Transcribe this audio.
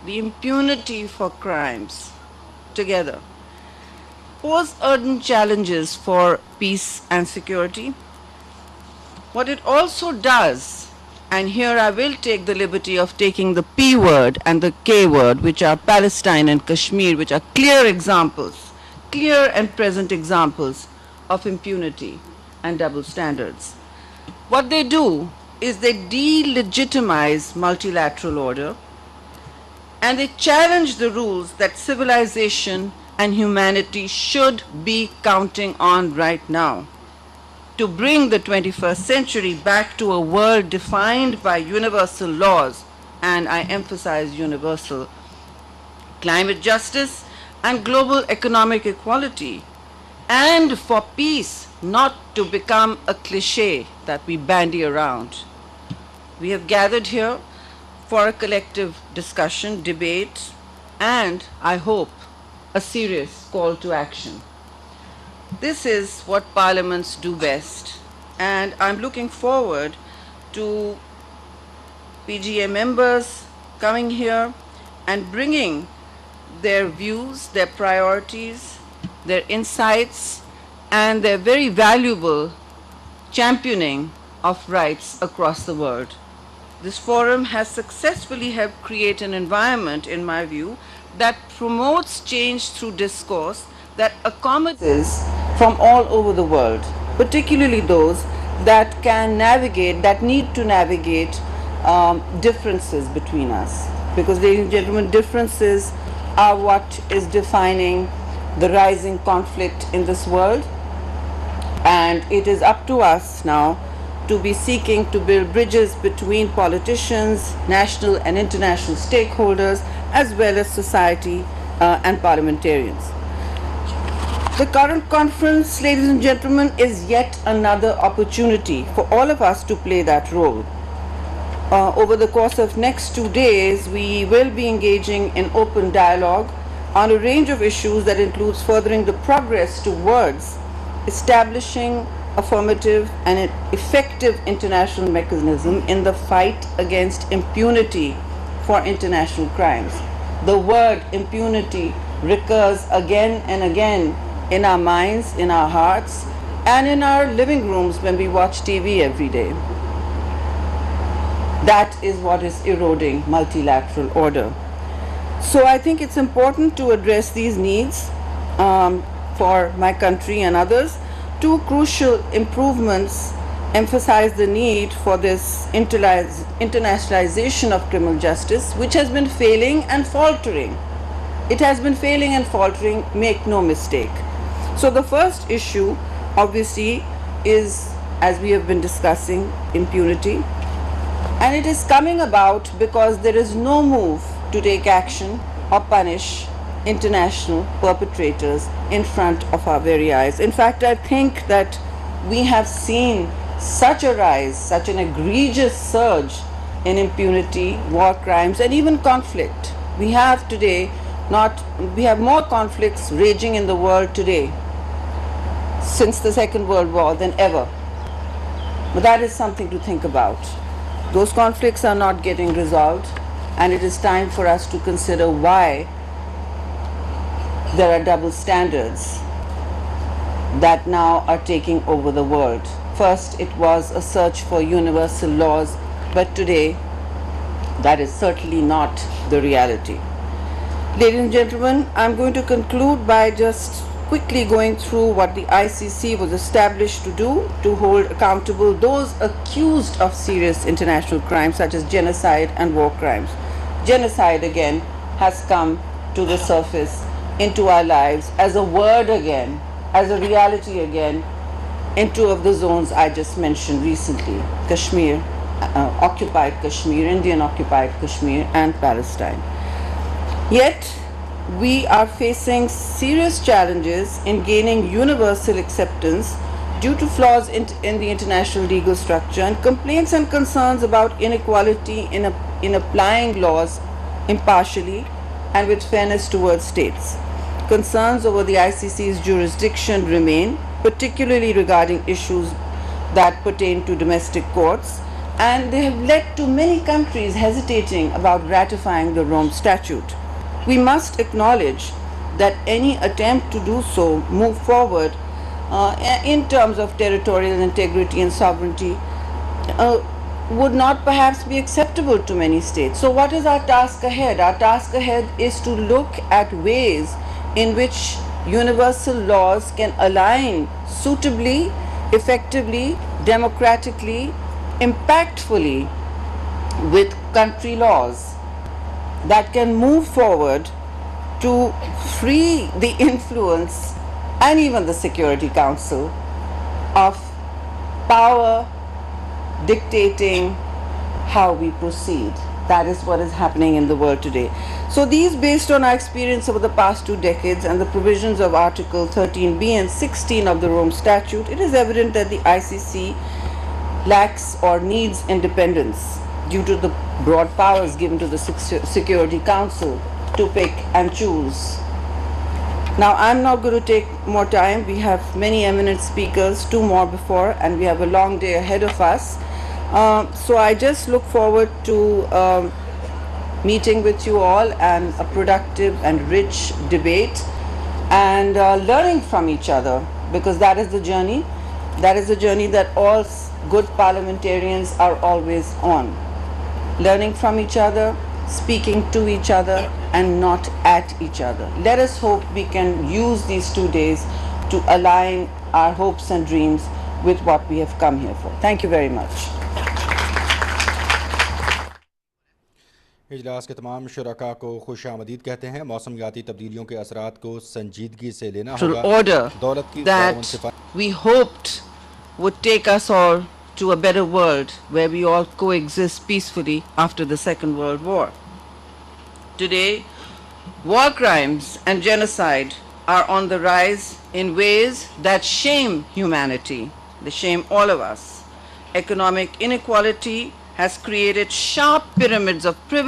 the impunity for crimes together pose urgent challenges for peace and security. What it also does, and here I will take the liberty of taking the P word and the K word, which are Palestine and Kashmir, which are clear examples, clear and present examples of impunity and double standards. What they do is they delegitimize multilateral order, and they challenge the rules that civilization and humanity should be counting on right now to bring the 21st century back to a world defined by universal laws, and I emphasize universal, climate justice and global economic equality, and for peace not to become a cliche that we bandy around. We have gathered here for a collective discussion, debate, and I hope a serious call to action. This is what parliaments do best, and I'm looking forward to PGA members coming here and bringing their views, their priorities, their insights, and their very valuable championing of rights across the world. This forum has successfully helped create an environment, in my view, that promotes change through discourse that accommodates from all over the world, particularly those that can navigate, that need to navigate differences between us. Because, ladies and gentlemen, differences are what is defining the rising conflict in this world, and it is up to us now to be seeking to build bridges between politicians, national and international stakeholders, as well as society and parliamentarians. The current conference, ladies and gentlemen, is yet another opportunity for all of us to play that role. Over the course of next 2 days, we will be engaging in open dialogue on a range of issues that includes furthering the progress towards establishing affirmative and effective international mechanism in the fight against impunity for international crimes. The word impunity recurs again and again in our minds, in our hearts, and in our living rooms when we watch TV every day. That is what is eroding multilateral order. So I think it's important to address these needs for my country and others. Two crucial improvements emphasize the need for this internationalization of criminal justice, which has been failing and faltering. It has been failing and faltering, make no mistake. So the first issue, obviously, is, as we have been discussing, impunity. And it is coming about because there is no move to take action or punish international perpetrators in front of our very eyes. In fact, I think that we have seen such a rise, such an egregious surge in impunity, war crimes, and even conflict. We have more conflicts raging in the world today since the Second World War than ever. But that is something to think about. Those conflicts are not getting resolved, and it is time for us to consider why there are double standards that now are taking over the world. First, it was a search for universal laws, but today that is certainly not the reality. Ladies and gentlemen, I'm going to conclude by just quickly going through what the ICC was established to do, to hold accountable those accused of serious international crimes such as genocide and war crimes. Genocide again has come to the surface into our lives as a word again, as a reality again, in two of the zones I just mentioned recently, Kashmir, occupied Kashmir, Indian occupied Kashmir, and Palestine. Yet, we are facing serious challenges in gaining universal acceptance due to flaws in the international legal structure and complaints and concerns about inequality in applying laws impartially and with fairness towards states. Concerns over the ICC's jurisdiction remain, particularly regarding issues that pertain to domestic courts and they have led to many countries hesitating about ratifying the Rome Statute. We must acknowledge that any attempt to do so, move forward in terms of territorial integrity and sovereignty, would not perhaps be acceptable to many states. So, what is our task ahead? Our task ahead is to look at ways in which universal laws can align suitably, effectively, democratically, impactfully with country laws that can move forward to free the influence and even the Security Council of power dictating how we proceed. That is what is happening in the world today. So these, based on our experience over the past 2 decades and the provisions of Article 13b and 16 of the Rome Statute, it is evident that the ICC lacks or needs independence due to the broad powers given to the Security Council to pick and choose. Now, I'm not going to take more time. We have many eminent speakers, 2 more before, and we have a long day ahead of us. So I just look forward to meeting with you all and a productive and rich debate and learning from each other, because that is the journey. That is the journey that all good parliamentarians are always on. Learning from each other, speaking to each other, and not at each other. Let us hope we can use these 2 days to align our hopes and dreams with what we have come here for. Thank you very much. इजलास के तमाम शुरका को खुश आमदीद कहते हैं। मौसमियाती तब्दीलियों के असरात को संजीदगी से लेना होगा। Order दौलत की that we hoped would take us all to a better world where we all coexist peacefully after the Second World War. Today, war crimes and genocide are on the rise in ways that shame humanity. They shame all of us. Economic inequality has created sharp pyramids of privilege